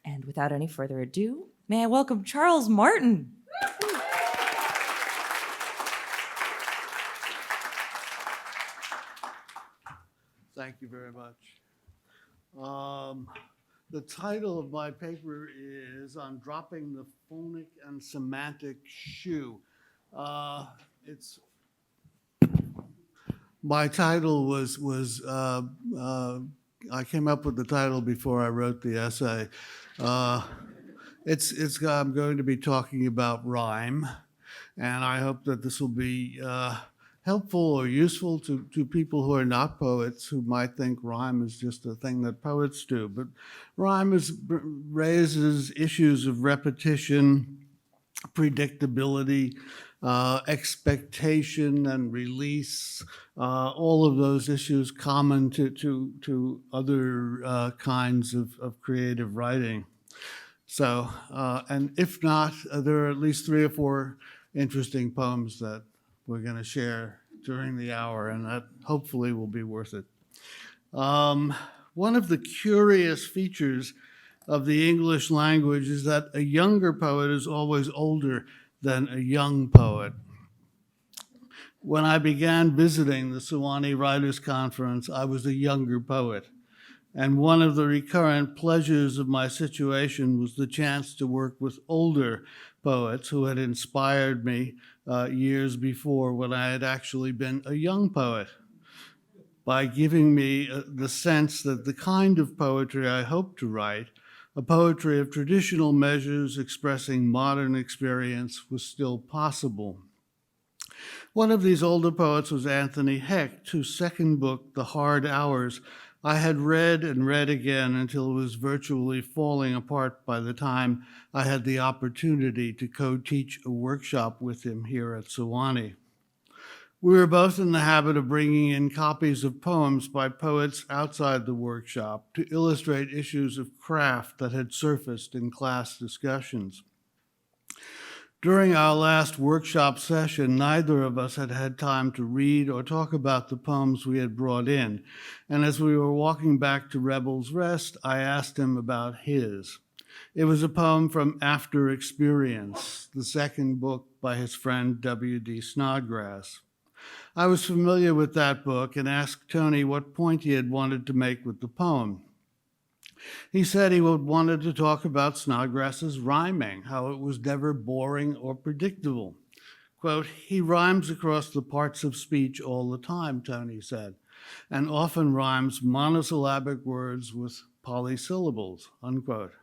And without any further ado, may I welcome Charles Martin. Thank you very much. The title of my paper is On Dropping the Phonic and Semantic Shoe. My title was I came up with the title before I wrote the essay. I'm going to be talking about rhyme, and I hope that this will be helpful or useful to people who are not poets, who might think rhyme is just a thing that poets do. But rhyme raises issues of repetition, predictability, expectation and release, all of those issues common to other kinds of creative writing. So, and if not, there are at least 3 or 4 interesting poems that we're going to share during the hour, and that hopefully will be worth it. One of the curious features of the English language is that a younger poet is always older than a young poet. When I began visiting the Sewanee Writers Conference, I was a younger poet. And one of the recurrent pleasures of my situation was the chance to work with older poets who had inspired me years before, when I had actually been a young poet, by giving me the sense that the kind of poetry I hoped to write, a poetry of traditional measures expressing modern experience, was still possible. One of these older poets was Anthony Hecht, whose second book, The Hard Hours, I had read and read again until it was virtually falling apart by the time I had the opportunity to co-teach a workshop with him here at Sewanee. We were both in the habit of bringing in copies of poems by poets outside the workshop to illustrate issues of craft that had surfaced in class discussions. During our last workshop session, neither of us had had time to read or talk about the poems we had brought in, and as we were walking back to Rebel's Rest, I asked him about his. It was a poem from After Experience, the second book by his friend W.D. Snodgrass. I was familiar with that book and asked Tony what point he had wanted to make with the poem. He said he wanted to talk about Snodgrass's rhyming, how it was never boring or predictable. Quote, "He rhymes across the parts of speech all the time," Tony said, "and often rhymes monosyllabic words with polysyllables," unquote.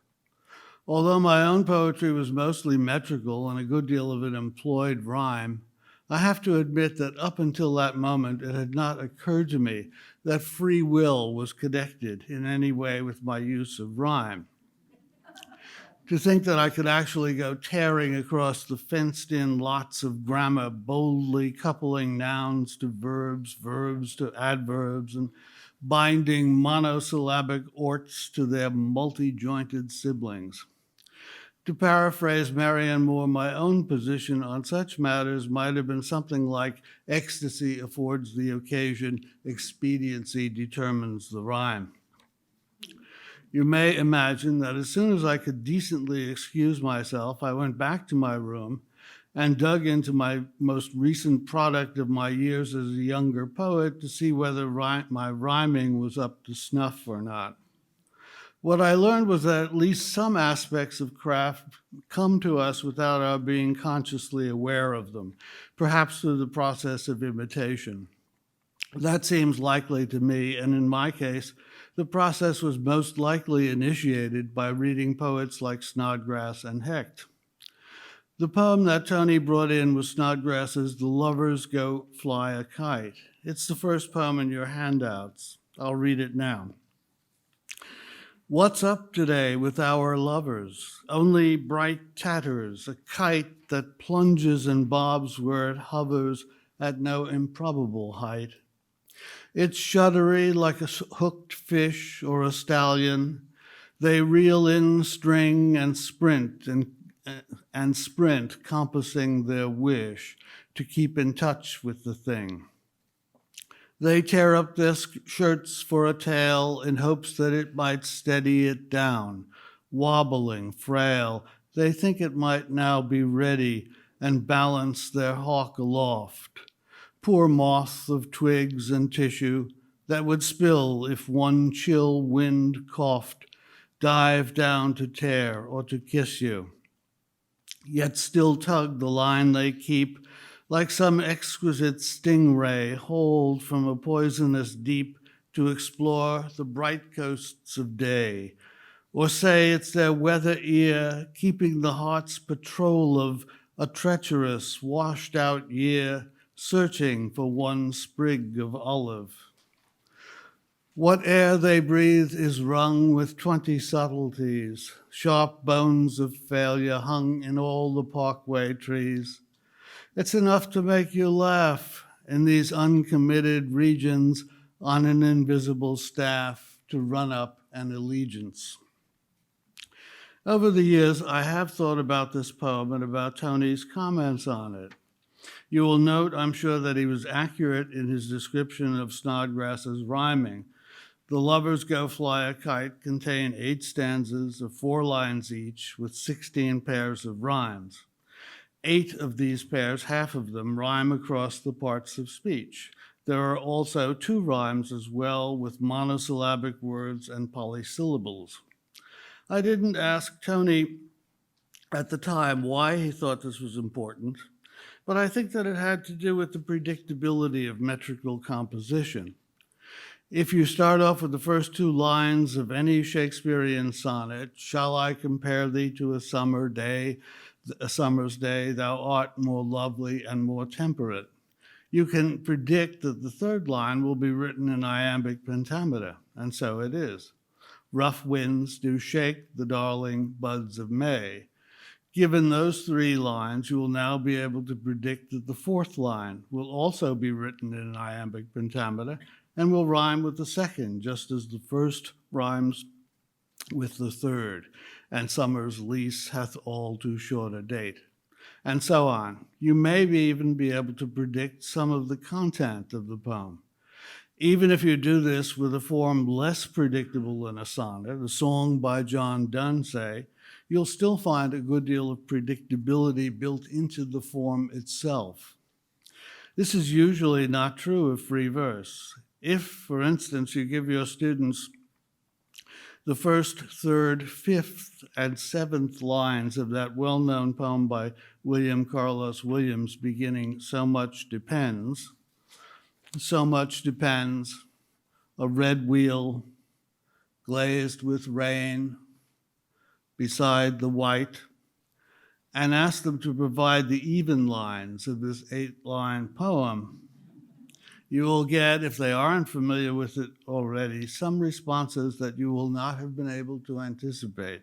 Although my own poetry was mostly metrical and a good deal of it employed rhyme, I have to admit that up until that moment, it had not occurred to me that free will was connected in any way with my use of rhyme. To think that I could actually go tearing across the fenced-in lots of grammar, boldly coupling nouns to verbs, verbs to adverbs, and binding monosyllabic orts to their multi-jointed siblings. To paraphrase Marianne Moore, my own position on such matters might have been something like, ecstasy affords the occasion, expediency determines the rhyme. You may imagine that as soon as I could decently excuse myself, I went back to my room and dug into my most recent product of my years as a younger poet to see whether my rhyming was up to snuff or not. What I learned was that at least some aspects of craft come to us without our being consciously aware of them, perhaps through the process of imitation. That seems likely to me, and in my case, the process was most likely initiated by reading poets like Snodgrass and Hecht. The poem that Tony brought in was Snodgrass's The Lovers Go Fly a Kite. It's the first poem in your handouts. I'll read it now. What's up today with our lovers? Only bright tatters, a kite that plunges and bobs where it hovers at no improbable height. It's shuddery like a hooked fish or a stallion. They reel in string and sprint, compassing their wish to keep in touch with the thing. They tear up their shirts for a tail in hopes that it might steady it down, wobbling, frail, they think it might now be ready and balance their hawk aloft. Poor moths of twigs and tissue that would spill if one chill wind coughed, dive down to tear or to kiss you, yet still tug the line they keep, like some exquisite stingray hauled from a poisonous deep to explore the bright coasts of day. Or say it's their weather ear keeping the heart's patrol of a treacherous, washed-out year, searching for one sprig of olive. What air they breathe is wrung with 20 subtleties, sharp bones of failure hung in all the parkway trees. It's enough to make you laugh in these uncommitted regions on an invisible staff to run up an allegiance. Over the years, I have thought about this poem and about Tony's comments on it. You will note, I'm sure, that he was accurate in his description of Snodgrass's rhyming. The Lovers Go Fly a Kite contain 8 stanzas of 4 lines each with 16 pairs of rhymes. 8 of these pairs, half of them, rhyme across the parts of speech. There are also 2 rhymes as well with monosyllabic words and polysyllables. I didn't ask Tony at the time why he thought this was important, but I think that it had to do with the predictability of metrical composition. If you start off with the first 2 lines of any Shakespearean sonnet, shall I compare thee to a summer's day, thou art more lovely and more temperate, you can predict that the 3rd line will be written in iambic pentameter, and so it is. Rough winds do shake the darling buds of May. Given those 3 lines, you will now be able to predict that the 4th line will also be written in iambic pentameter and will rhyme with the 2nd, just as the 1st rhymes with the 3rd, and summer's lease hath all too short a date, and so on. You may even be able to predict some of the content of the poem. Even if you do this with a form less predictable than a sonnet, a song by John Donne, say, you'll still find a good deal of predictability built into the form itself. This is usually not true of free verse. If, for instance, you give your students the 1st, 3rd, 5th, and 7th lines of that well-known poem by William Carlos Williams beginning, so much depends, a red wheel glazed with rain beside the white, and ask them to provide the even lines of this 8-line poem, you will get, if they aren't familiar with it already, some responses that you will not have been able to anticipate.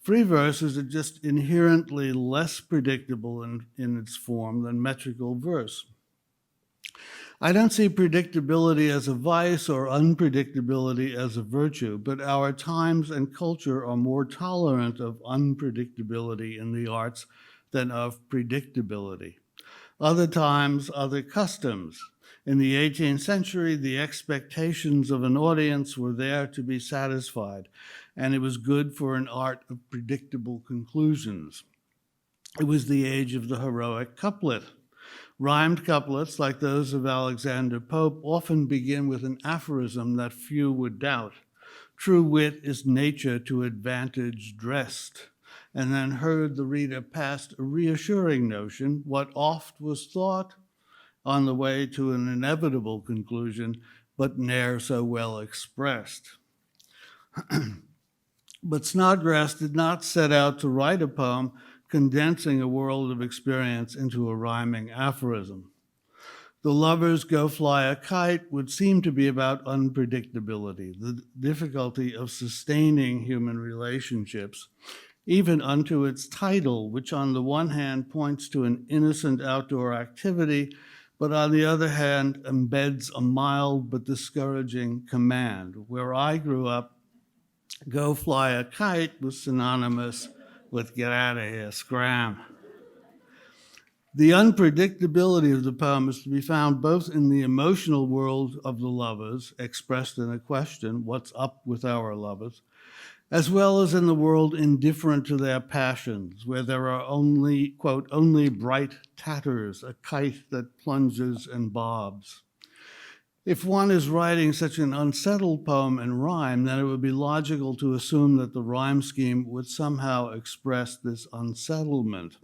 Free verse is just inherently less predictable in its form than metrical verse. I don't see predictability as a vice or unpredictability as a virtue, but our times and culture are more tolerant of unpredictability in the arts than of predictability. Other times, other customs. In the 18th century, the expectations of an audience were there to be satisfied, and it was good for an art of predictable conclusions. It was the age of the heroic couplet. Rhymed couplets, like those of Alexander Pope, often begin with an aphorism that few would doubt. True wit is nature to advantage dressed, and then heard the reader past a reassuring notion, what oft was thought, on the way to an inevitable conclusion, but ne'er so well expressed. But Snodgrass did not set out to write a poem condensing a world of experience into a rhyming aphorism. The Lovers Go Fly a Kite would seem to be about unpredictability, the difficulty of sustaining human relationships, even unto its title, which on the one hand points to an innocent outdoor activity, but on the other hand embeds a mild but discouraging command. Where I grew up, go fly a kite was synonymous with get out of here, scram. The unpredictability of the poem is to be found both in the emotional world of the lovers, expressed in a question, what's up with our lovers, as well as in the world indifferent to their passions, where there are only, quote, only bright tatters, a kite that plunges and bobs. If one is writing such an unsettled poem in rhyme, then it would be logical to assume that the rhyme scheme would somehow express this unsettlement.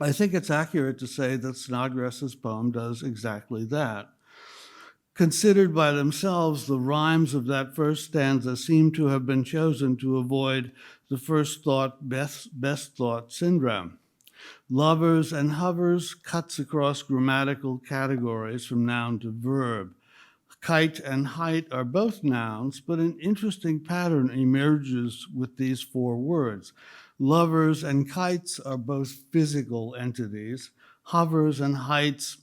I think it's accurate to say that Snodgrass's poem does exactly that. Considered by themselves, the rhymes of that first stanza seem to have been chosen to avoid the first thought, best thought syndrome. Lovers and hovers cuts across grammatical categories from noun to verb. Kite and height are both nouns, but an interesting pattern emerges with these four words. Lovers and kites are both physical entities. Hovers and heights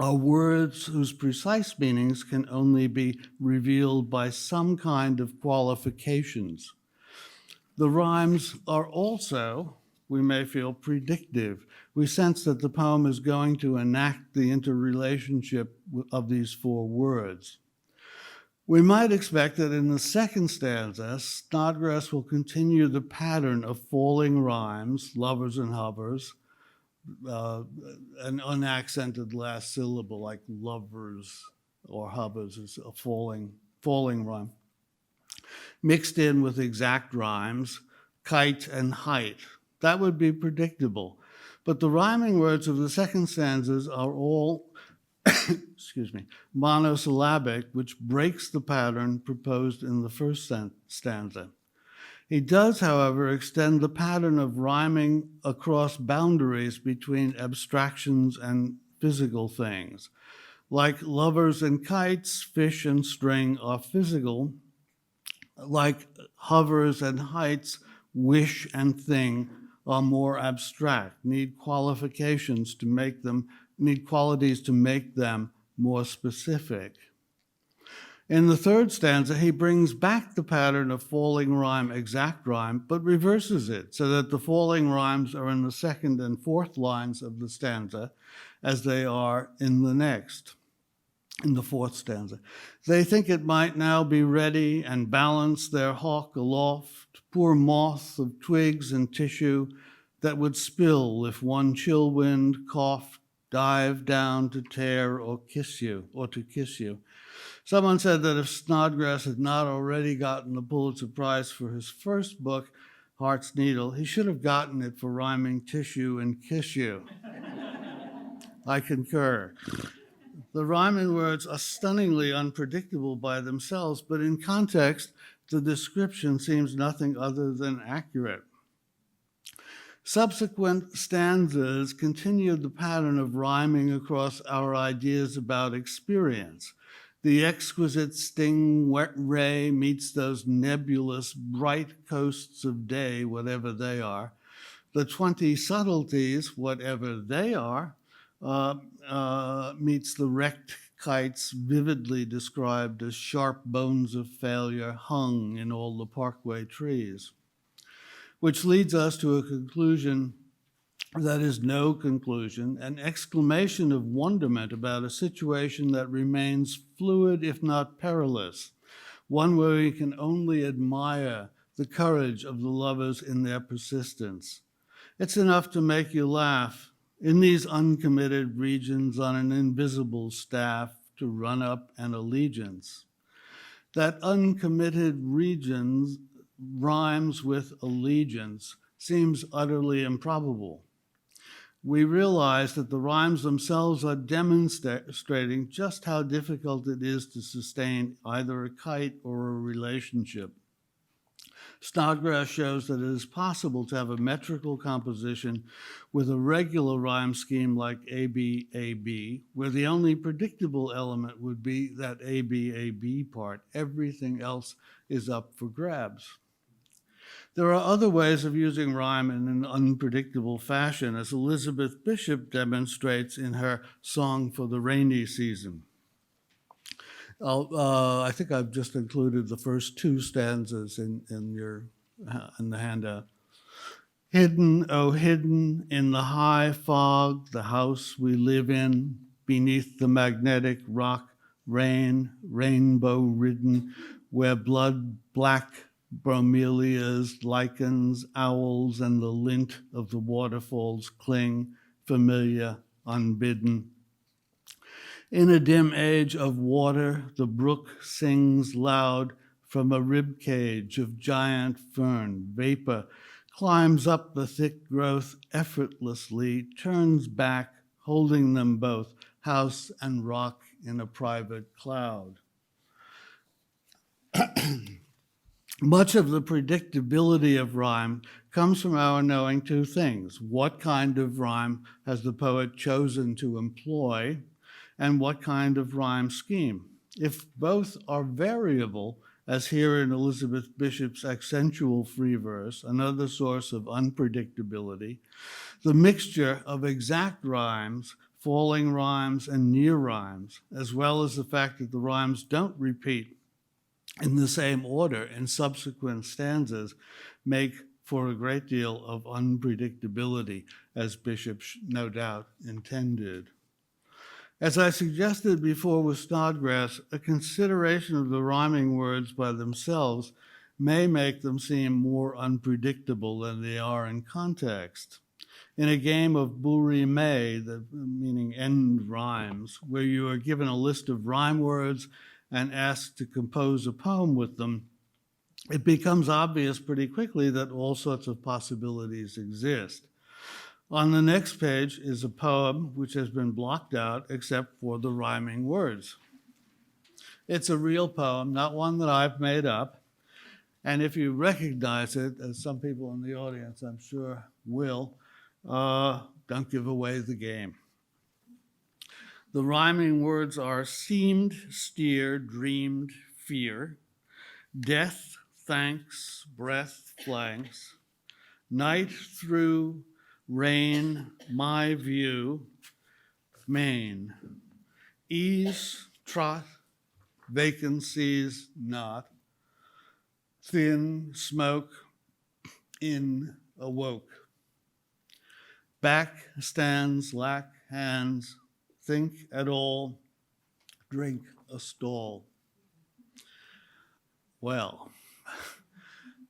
are words whose precise meanings can only be revealed by some kind of qualifications. The rhymes are also, we may feel, predictive. We sense that the poem is going to enact the interrelationship of these four words. We might expect that in the second stanza, Snodgrass will continue the pattern of falling rhymes, lovers and hovers, an unaccented last syllable like lovers or hovers is a falling rhyme, mixed in with exact rhymes, kite and height. That would be predictable. But the rhyming words of the second stanzas are all monosyllabic, which breaks the pattern proposed in the first stanza. He does, however, extend the pattern of rhyming across boundaries between abstractions and physical things. Like lovers and kites, fish and string are physical. Like hovers and heights, wish and thing are more abstract, need qualities to make them more specific. In the third stanza, he brings back the pattern of falling rhyme, exact rhyme, but reverses it so that the falling rhymes are in the second and fourth lines of the stanza as they are in the fourth stanza. They think it might now be ready and balance their hawk aloft, poor moth of twigs and tissue that would spill if one chill wind coughed, dive down to tear or kiss you. Someone said that if Snodgrass had not already gotten the Pulitzer Prize for his first book, Heart's Needle, he should have gotten it for rhyming tissue and kiss you. I concur. The rhyming words are stunningly unpredictable by themselves, but in context, the description seems nothing other than accurate. Subsequent stanzas continued the pattern of rhyming across our ideas about experience. The exquisite stingray meets those nebulous, bright coasts of day, whatever they are. The 20 subtleties, whatever they are, meets the wrecked kites vividly described as sharp bones of failure hung in all the parkway trees, which leads us to a conclusion that is no conclusion, an exclamation of wonderment about a situation that remains fluid if not perilous, one where we can only admire the courage of the lovers in their persistence. It's enough to make you laugh in these uncommitted regions on an invisible staff to run up an allegiance. That uncommitted regions rhymes with allegiance seems utterly improbable. We realize that the rhymes themselves are demonstrating just how difficult it is to sustain either a kite or a relationship. Snodgrass shows that it is possible to have a metrical composition with a regular rhyme scheme like A-B, where the only predictable element would be that A-B part. Everything else is up for grabs. There are other ways of using rhyme in an unpredictable fashion, as Elizabeth Bishop demonstrates in her Song for the Rainy Season. I think I've just included the first two stanzas in the handout. Hidden, oh hidden in the high fog, the house we live in, beneath the magnetic rock, rainbow ridden, where blood black bromelias, lichens, owls, and the lint of the waterfalls cling, familiar, unbidden. In a dim age of water, the brook sings loud from a rib cage of giant fern. Vapor climbs up the thick growth effortlessly, turns back, holding them both, house and rock in a private cloud. Much of the predictability of rhyme comes from our knowing two things. What kind of rhyme has the poet chosen to employ, and what kind of rhyme scheme? If both are variable, as here in Elizabeth Bishop's accentual free verse, another source of unpredictability, the mixture of exact rhymes, falling rhymes, and near rhymes, as well as the fact that the rhymes don't repeat in the same order in subsequent stanzas, make for a great deal of unpredictability, as Bishop no doubt intended. As I suggested before with Snodgrass, a consideration of the rhyming words by themselves may make them seem more unpredictable than they are in context. In a game of bourrime, meaning end rhymes, where you are given a list of rhyme words and asked to compose a poem with them, it becomes obvious pretty quickly that all sorts of possibilities exist. On the next page is a poem which has been blocked out except for the rhyming words. It's a real poem, not one that I've made up. And if you recognize it, as some people in the audience I'm sure will, don't give away the game. The rhyming words are seemed, steer, dreamed, fear, death, thanks, breath, flanks, night through, rain, my view, main, ease, trot, vacancies, not, thin, smoke, in, awoke, back, stands, lack, hands, think at all, drink a stall. Well,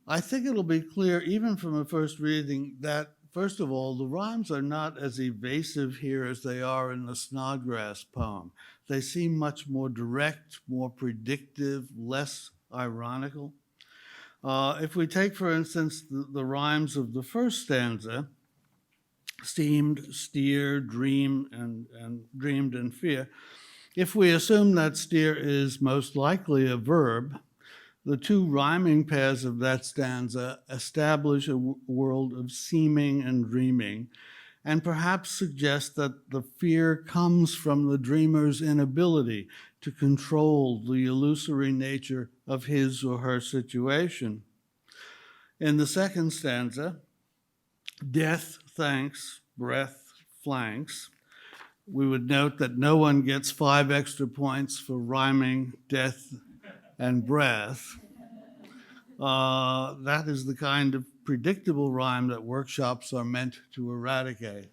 I think it'll be clear even from a first reading that, first of all, the rhymes are not as evasive here as they are in the Snodgrass poem. They seem much more direct, more predictive, less ironical. If we take, for instance, the rhymes of the first stanza, seemed, steer, dream, and dreamed and fear. If we assume that steer is most likely a verb, the two rhyming pairs of that stanza establish a world of seeming and dreaming, and perhaps suggest that the fear comes from the dreamer's inability to control the illusory nature of his or her situation. In the second stanza, death, thanks, breath, flanks, we would note that no one gets 5 extra points for rhyming death and breath. That is the kind of predictable rhyme that workshops are meant to eradicate.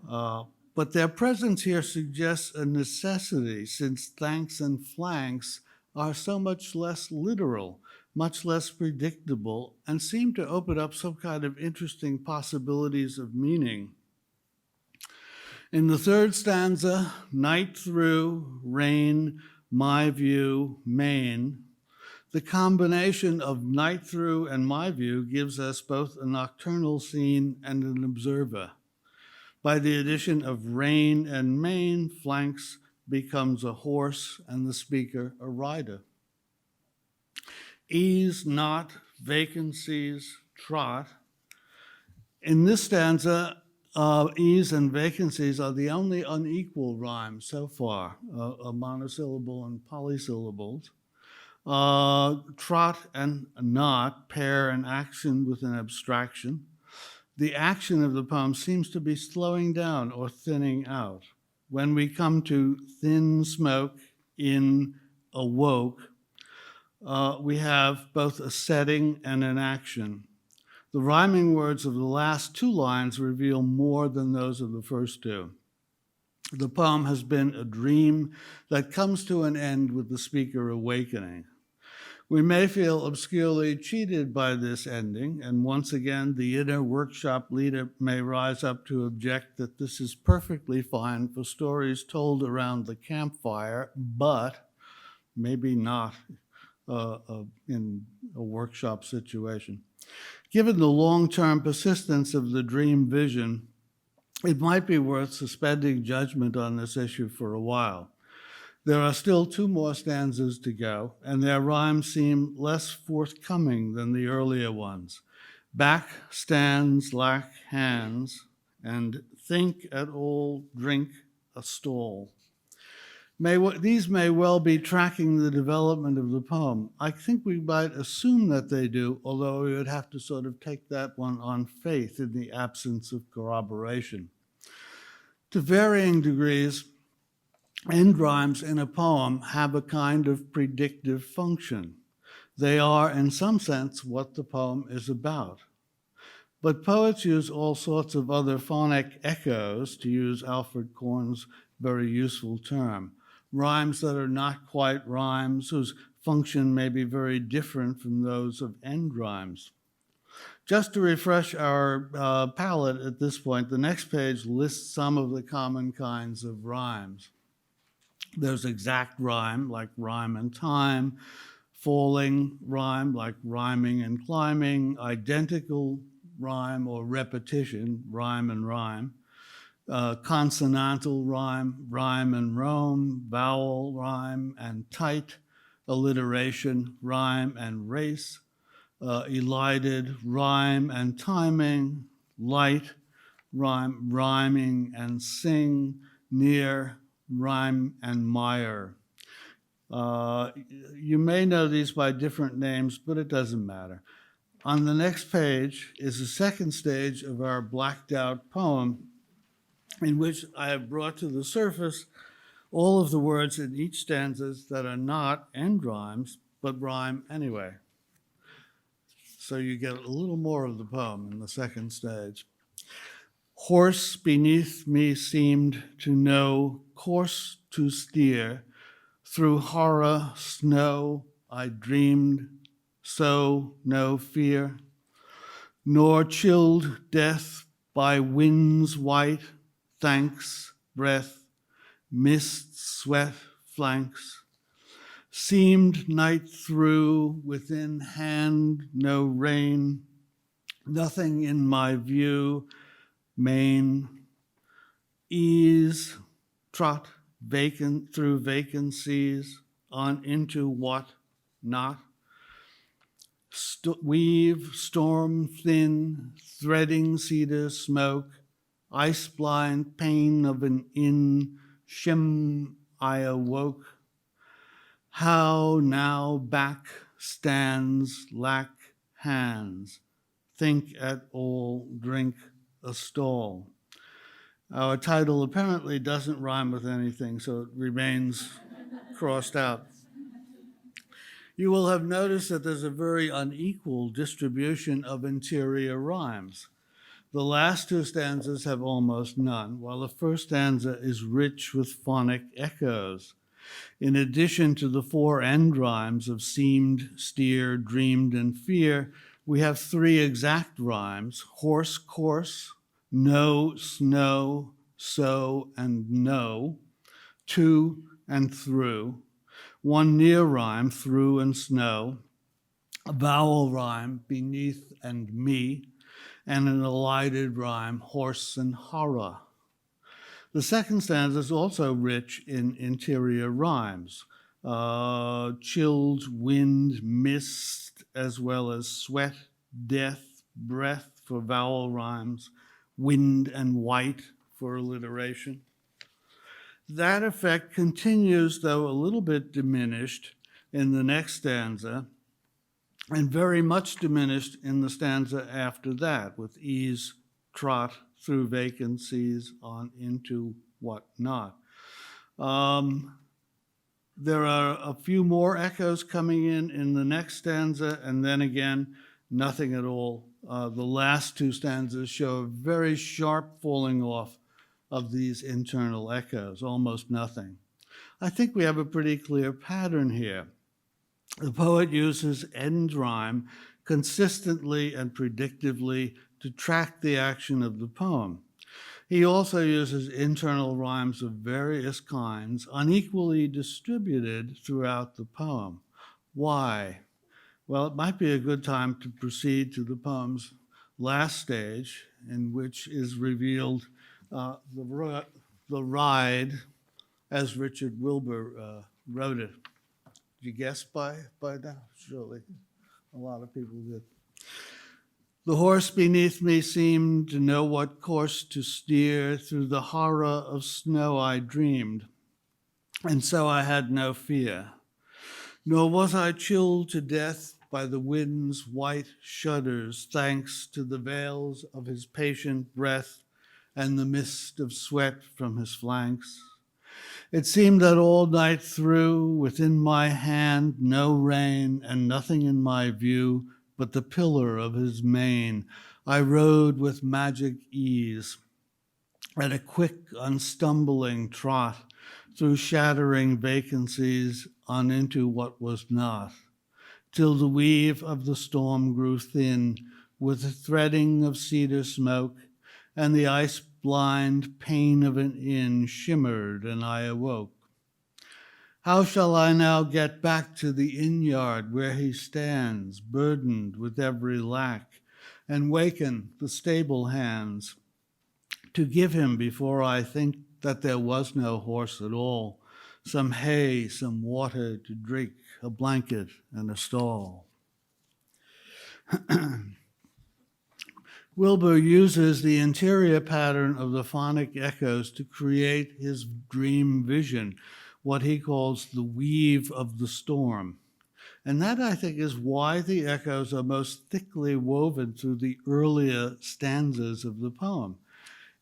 But their presence here suggests a necessity, since thanks and flanks are so much less literal, much less predictable, and seem to open up some kind of interesting possibilities of meaning. In the third stanza, night through, rain, my view, main, the combination of night through and my view gives us both a nocturnal scene and an observer. By the addition of rain and main, flanks becomes a horse and the speaker a rider. Ease, not, vacancies, trot. In this stanza, ease and vacancies are the only unequal rhymes so far, a monosyllable and polysyllables. Trot and not pair an action with an abstraction. The action of the poem seems to be slowing down or thinning out. When we come to thin smoke, in, awoke, we have both a setting and an action. The rhyming words of the last 2 lines reveal more than those of the first 2. The poem has been a dream that comes to an end with the speaker awakening. We may feel obscurely cheated by this ending, and once again, the inner workshop leader may rise up to object that this is perfectly fine for stories told around the campfire, but maybe not in a workshop situation. Given the long-term persistence of the dream vision, it might be worth suspending judgment on this issue for a while. There are still 2 more stanzas to go, and their rhymes seem less forthcoming than the earlier ones. Back stands lack hands, and think at all drink a stall. These may well be tracking the development of the poem. I think we might assume that they do, although we would have to sort of take that one on faith in the absence of corroboration. To varying degrees, end rhymes in a poem have a kind of predictive function. They are, in some sense, what the poem is about. But poets use all sorts of other phonic echoes, to use Alfred Korn's very useful term. Rhymes that are not quite rhymes, whose function may be very different from those of end rhymes. Just to refresh our palette at this point, the next page lists some of the common kinds of rhymes. There's exact rhyme, like rhyme and time, falling rhyme, like rhyming and climbing, identical rhyme or repetition, rhyme and rhyme, consonantal rhyme, rhyme and rome, vowel rhyme and tight, alliteration, rhyme and race, elided, rhyme and timing, light, rhyme, rhyming and sing, near, rhyme and mire. You may know these by different names, but it doesn't matter. On the next page is the second stage of our blacked out poem, in which I have brought to the surface all of the words in each stanza that are not end rhymes, but rhyme anyway. So you get a little more of the poem in the second stage. Horse beneath me seemed to know course to steer. Through horror, snow, I dreamed, so no fear. Nor chilled death by winds white, thanks, breath, mist, sweat, flanks. Seemed night through, within hand, no rain. Nothing in my view, main. Ease, trot, vacant through vacancies, on into what not. Weave, storm thin, threading cedar smoke, ice blind pain of an inn, shim I awoke. How now back stands lack hands, think at all, drink a stall. Our title apparently doesn't rhyme with anything, so it remains crossed out. You will have noticed that there's a very unequal distribution of interior rhymes. The last 2 stanzas have almost none, while the first stanza is rich with phonic echoes. In addition to the 4 end rhymes of seemed, steer, dreamed, and fear, we have 3 exact rhymes, horse, course, no, snow, so, and no, to and through, 1 near rhyme, through and snow, a vowel rhyme, beneath and me, and an elided rhyme, horse and horror. The second stanza is also rich in interior rhymes, chilled, wind, mist, as well as sweat, death, breath for vowel rhymes, wind and white for alliteration. That effect continues, though a little bit diminished, in the next stanza, and very much diminished in the stanza after that, with ease, trot, through vacancies, on into what not. There are a few more echoes coming in the next stanza, and then again, nothing at all. The last 2 stanzas show a very sharp falling off of these internal echoes, almost nothing. I think we have a pretty clear pattern here. The poet uses end rhyme consistently and predictively to track the action of the poem. He also uses internal rhymes of various kinds, unequally distributed throughout the poem. Why? Well, it might be a good time to proceed to the poem's last stage, in which is revealed the ride as Richard Wilbur wrote it. Did you guess by now? Surely a lot of people did. The horse beneath me seemed to know what course to steer. Through the horror of snow I dreamed, and so I had no fear. Nor was I chilled to death by the wind's white shudders, thanks to the veils of his patient breath and the mist of sweat from his flanks. It seemed that all night through, within my hand, no rain and nothing in my view but the pillar of his mane, I rode with magic ease at a quick, unstumbling trot through shattering vacancies on into what was not, till the weave of the storm grew thin with the threading of cedar smoke, and the ice-blind pane of an inn shimmered, and I awoke. How shall I now get back to the inn-yard where he stands, burdened with every lack, and waken the stable hands to give him, before I think that there was no horse at all, some hay, some water to drink, a blanket, and a stall? Wilbur uses the interior pattern of the phonic echoes to create his dream vision, what he calls the weave of the storm. And that, I think, is why the echoes are most thickly woven through the earlier stanzas of the poem.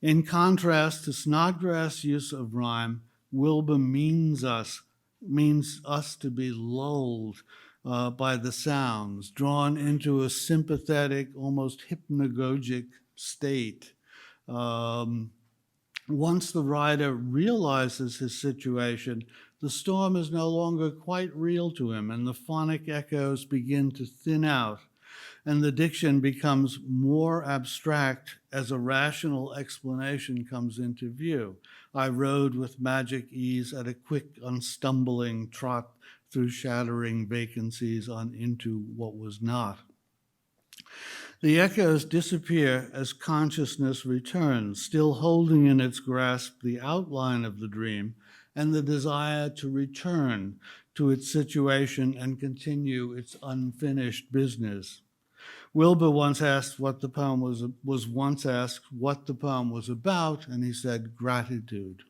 In contrast to Snodgrass' use of rhyme, Wilbur means us to be lulled by the sounds, drawn into a sympathetic, almost hypnagogic state. Once the writer realizes his situation, the storm is no longer quite real to him, and the phonic echoes begin to thin out, and the diction becomes more abstract as a rational explanation comes into view. I rode with magic ease at a quick, unstumbling trot through shattering vacancies on into what was not. The echoes disappear as consciousness returns, still holding in its grasp the outline of the dream and the desire to return to its situation and continue its unfinished business. Wilbur once asked what the poem was once asked what the poem was about, and he said, gratitude.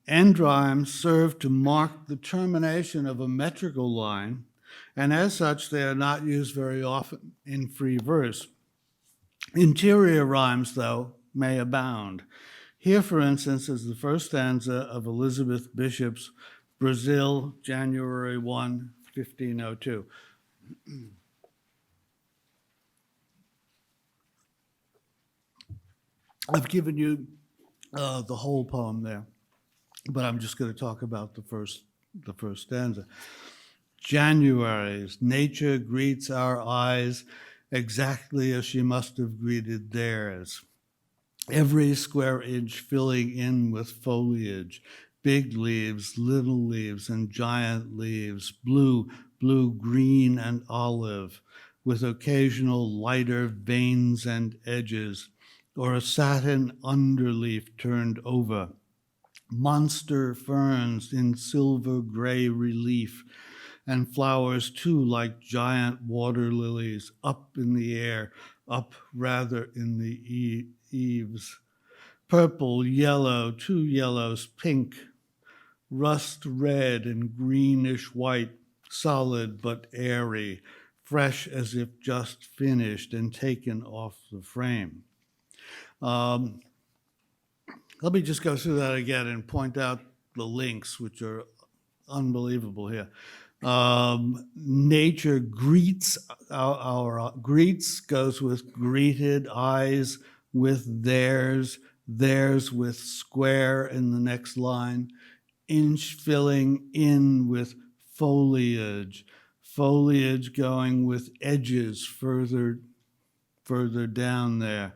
End rhymes serve to mark the termination of a metrical line, and as such, they are not used very often in free verse. Interior rhymes, though, may abound. Here, for instance, is the first stanza of Elizabeth Bishop's Brazil, January 1, 1502. I've given you the whole poem there, but I'm just going to talk about the first stanza. January's nature greets our eyes exactly as she must have greeted theirs. Every square inch filling in with foliage, big leaves, little leaves, and giant leaves, blue, green, and olive, with occasional lighter veins and edges, or a satin underleaf turned over. Monster ferns in silver gray relief, and flowers too like giant water lilies up in the air, up rather in the eaves. Purple, yellow, two yellows, pink, rust red and greenish white, solid but airy, fresh as if just finished and taken off the frame. Let me just go through that again and point out the links, which are unbelievable here. Nature greets our greets goes with greeted, eyes with theirs with square in the next line, inch filling in with foliage, foliage going with edges further down there.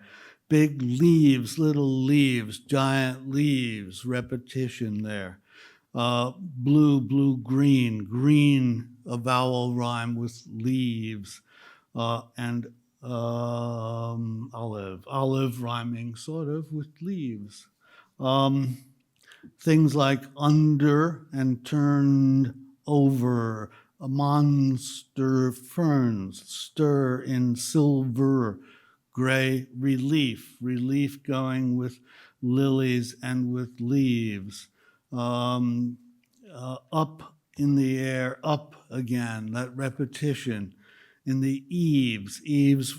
Big leaves, little leaves, giant leaves, repetition there. Blue, blue, green, green, a vowel rhyme with leaves, and olive rhyming sort of with leaves. Things like under and turned over, monster ferns, stir in silver, gray relief, relief going with lilies and with leaves. Up in the air, up again, that repetition. In the eaves, eaves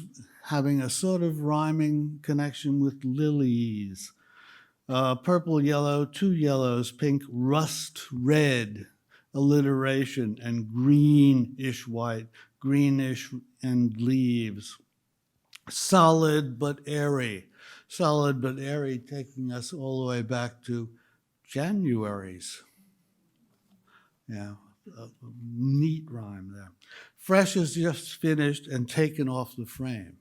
having a sort of rhyming connection with lilies. Purple, yellow, two yellows, pink, rust, red, alliteration, and greenish white, greenish and leaves. Solid but airy, taking us all the way back to January's. Yeah, a neat rhyme there. Fresh is just finished and taken off the frame.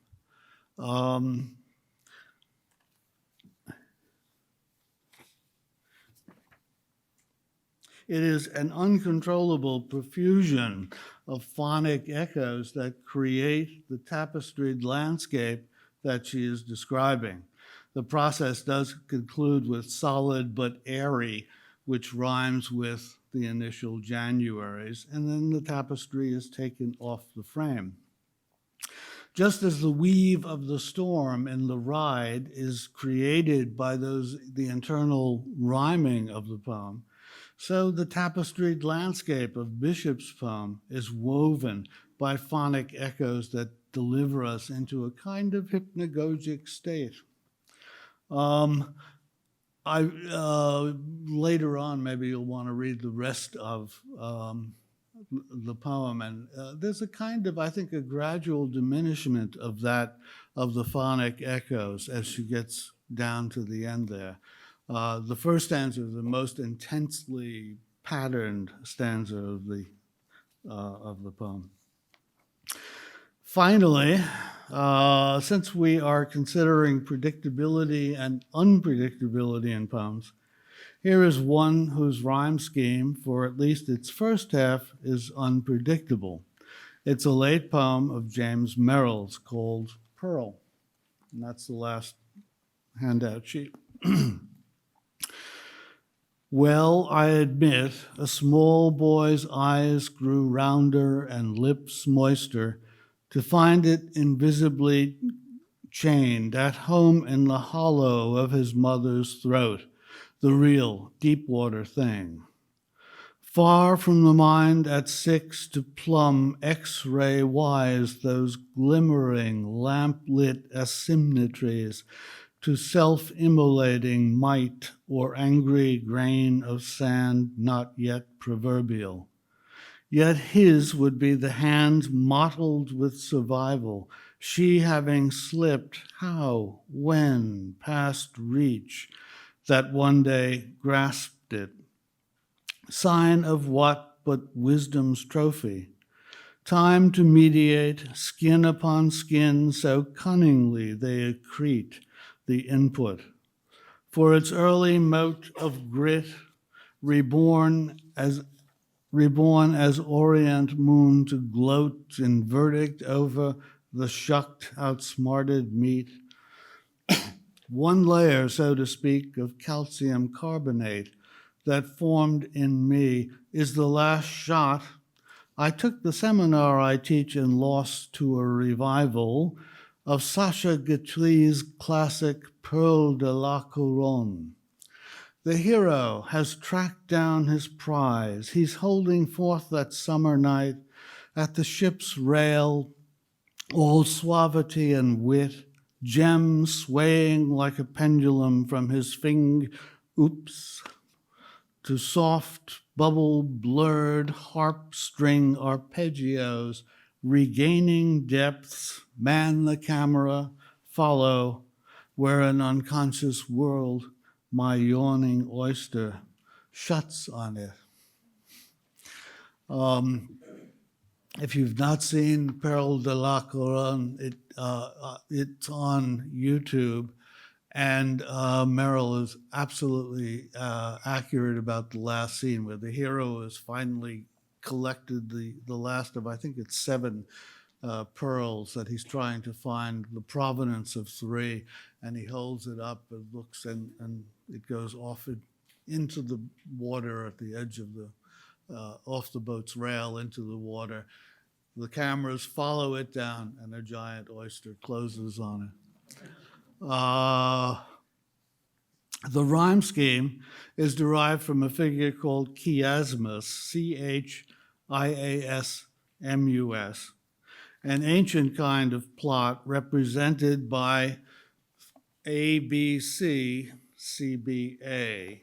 It is an uncontrollable profusion of phonic echoes that create the tapestried landscape that she is describing. The process does conclude with solid but airy, which rhymes with the initial Januaries, and then the tapestry is taken off the frame. Just as the weave of the storm in the ride is created by the internal rhyming of the poem, so the tapestried landscape of Bishop's poem is woven by phonic echoes that deliver us into a kind of hypnagogic state. Later on, maybe you'll want to read the rest of the poem, and there's a kind of, I think, a gradual diminishment of the phonic echoes as she gets down to the end there. The first stanza is the most intensely patterned stanza of the poem. Finally, since we are considering predictability and unpredictability in poems, here is one whose rhyme scheme, for at least its first half, is unpredictable. It's a late poem of James Merrill's called Pearl, and that's the last handout sheet. Well, I admit, a small boy's eyes grew rounder and lips moister to find it invisibly chained at home in the hollow of his mother's throat, the real deep-water thing. Far from the mind at 6 to plumb X-ray wise those glimmering lamp-lit asymmetries to self-immolating might or angry grain of sand not yet proverbial. Yet his would be the hand mottled with survival, she having slipped how, when, past reach, that one day grasped it. Sign of what but wisdom's trophy? Time to mediate, skin upon skin, so cunningly they accrete the input. For its early mote of grit, reborn as orient moon to gloat in verdict over the shucked, outsmarted meat. One layer, so to speak, of calcium carbonate that formed in me is the last shot. I took the seminar I teach and lost to a revival of Sacha Guitry's classic Pearl de la Couronne. The hero has tracked down his prize. He's holding forth that summer night at the ship's rail, all suavity and wit, gems swaying like a pendulum from his to soft, bubble-blurred harp string arpeggios, regaining depths, man the camera, follow, where an unconscious world, my yawning oyster, shuts on it. If you've not seen Perle de la Couronne, it's on YouTube, and Merrill is absolutely accurate about the last scene where the hero has finally collected the last of, I think it's 7 pearls that he's trying to find the provenance of 3, and he holds it up and looks, and it goes off into the water at the edge of the off the boat's rail into the water. The cameras follow it down, and a giant oyster closes on it. The rhyme scheme is derived from a figure called chiasmus, Chiasmus, an ancient kind of plot represented by ABC, CBA.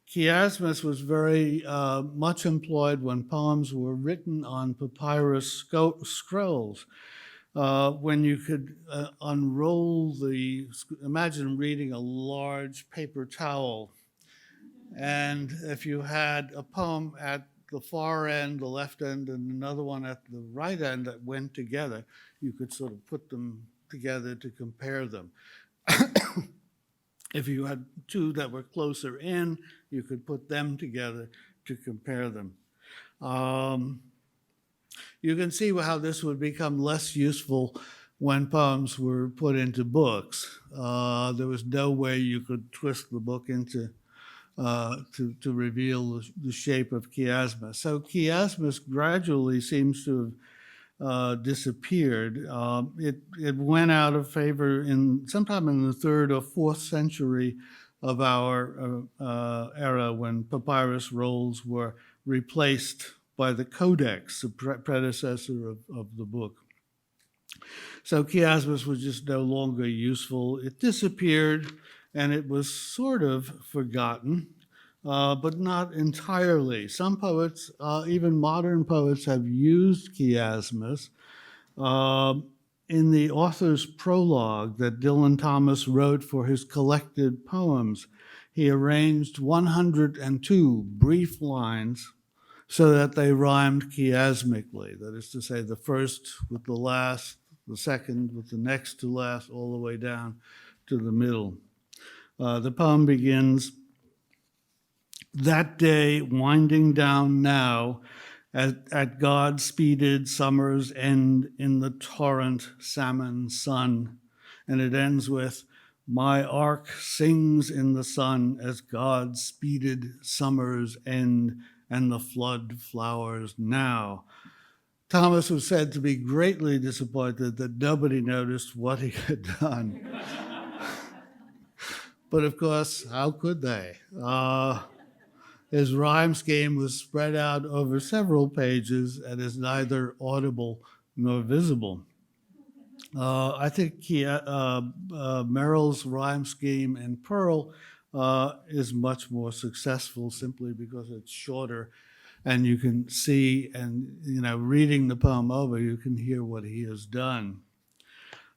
Chiasmus was very much employed when poems were written on papyrus scrolls. When you could unroll imagine reading a large paper towel, and if you had a poem at the far end, the left end, and another one at the right end that went together, you could sort of put them together to compare them. If you had 2 that were closer in, you could put them together to compare them. You can see how this would become less useful when poems were put into books. There was no way you could twist the book into to reveal the shape of chiasmus. So chiasmus gradually seems to have disappeared. It went out of favor sometime in the 3rd or 4th century of our era, when papyrus rolls were replaced by the codex, the predecessor of the book. So chiasmus was just no longer useful. It disappeared, and it was sort of forgotten, but not entirely. Some poets, even modern poets, have used chiasmus. In the author's prologue that Dylan Thomas wrote for his collected poems, he arranged 102 brief lines so that they rhymed chiasmically. That is to say, the first with the last, the second with the next to last, all the way down to the middle. The poem begins, "That day winding down now, at God-speeded summer's end in the torrent salmon sun." And it ends with, "My ark sings in the sun as God-speeded summer's end, and the flood flowers now." Thomas was said to be greatly disappointed that nobody noticed what he had done. But of course, how could they? His rhyme scheme was spread out over several pages and is neither audible nor visible. I think Merrill's rhyme scheme in Pearl is much more successful simply because it's shorter, and you can see, and reading the poem over, you can hear what he has done.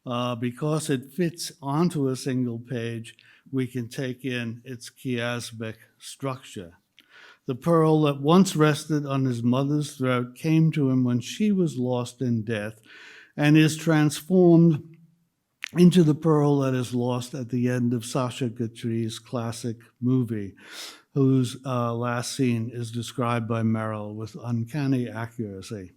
Because it fits onto a single page, we can take in its chiasmic structure. The pearl that once rested on his mother's throat came to him when she was lost in death, and is transformed into the pearl that is lost at the end of Sasha Guthrie's classic movie, whose last scene is described by Merrill with uncanny accuracy.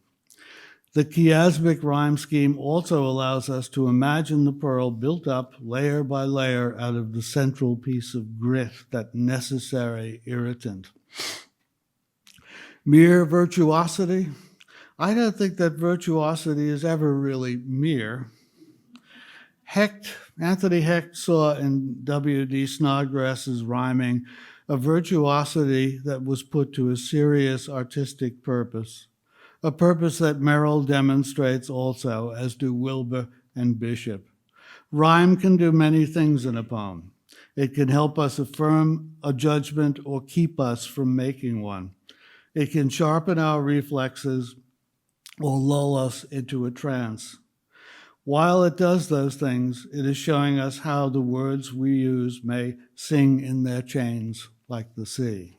The chiasmic rhyme scheme also allows us to imagine the pearl built up layer by layer out of the central piece of grit, that necessary irritant. Mere virtuosity? I don't think that virtuosity is ever really mere. Anthony Hecht saw in W.D. Snodgrass's rhyming a virtuosity that was put to a serious artistic purpose, a purpose that Merrill demonstrates also, as do Wilbur and Bishop. Rhyme can do many things in a poem. It can help us affirm a judgment or keep us from making one. It can sharpen our reflexes or lull us into a trance. While it does those things, it is showing us how the words we use may sing in their chains like the sea.